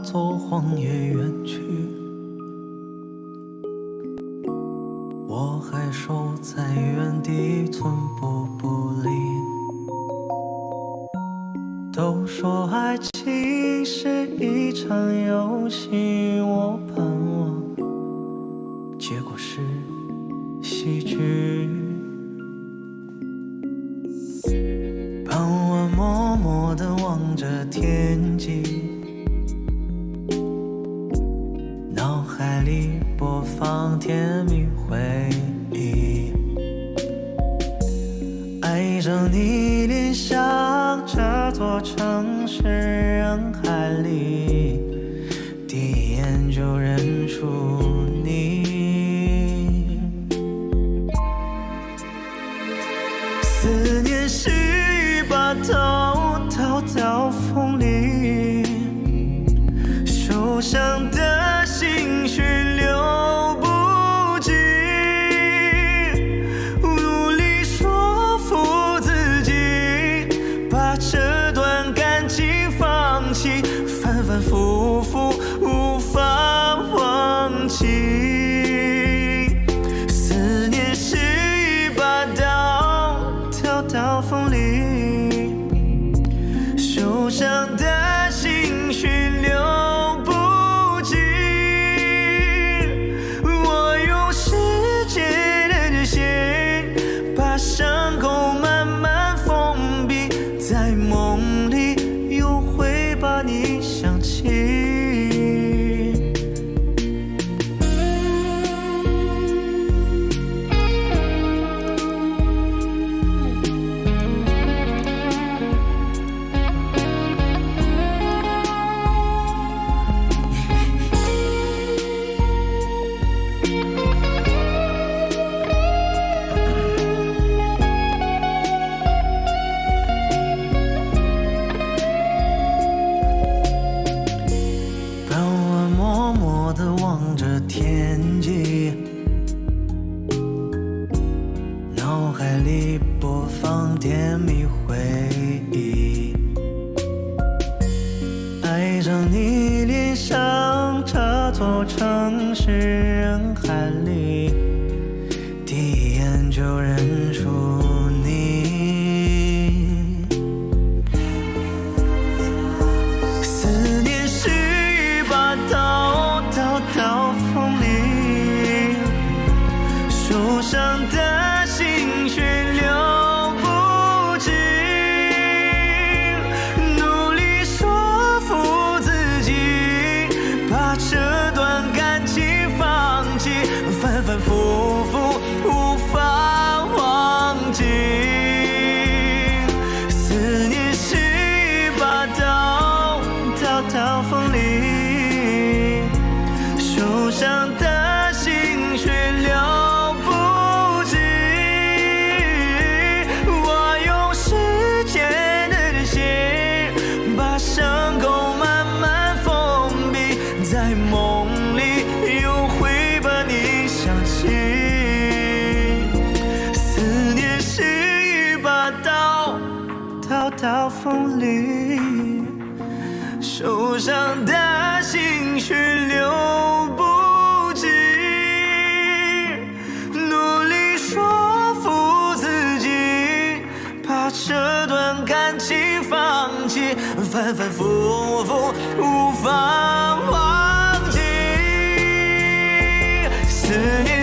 作荒野远去。我还守在原地，寸步不离。都说爱情是一场游戏，我盼望结果是喜剧。傍晚默默地望着天际，脑海里播放甜蜜回忆。爱着你，联想这座城市人海里，第一眼就认出你。思念是一把刀，刀到锋利，受伤的心绪流不尽，努力说服自己，把这段感情放弃，反反复复无法忘记。思念是一把刀，刀到锋利，受伤的心绪流不尽。我用时间的线把伤口慢慢封闭，在梦里又会把你想起。望着天际，脑海里播放甜蜜回忆。爱着你，联想这座城市人海里，第一眼就认出你。思念是一把刀，刀到锋利，受伤的心绪流不尽，努力说服自己，把这段感情放弃，反反复复无法忘记。思念是一把刀，刀到锋利，受伤的心绪流不尽。我用时间的线把伤口慢慢封闭，在梦里又会把你想起。思念是一把刀，刀到锋利，受伤的心绪流不尽，努力说服自己，把这段感情放弃，反反复复无法忘记。思念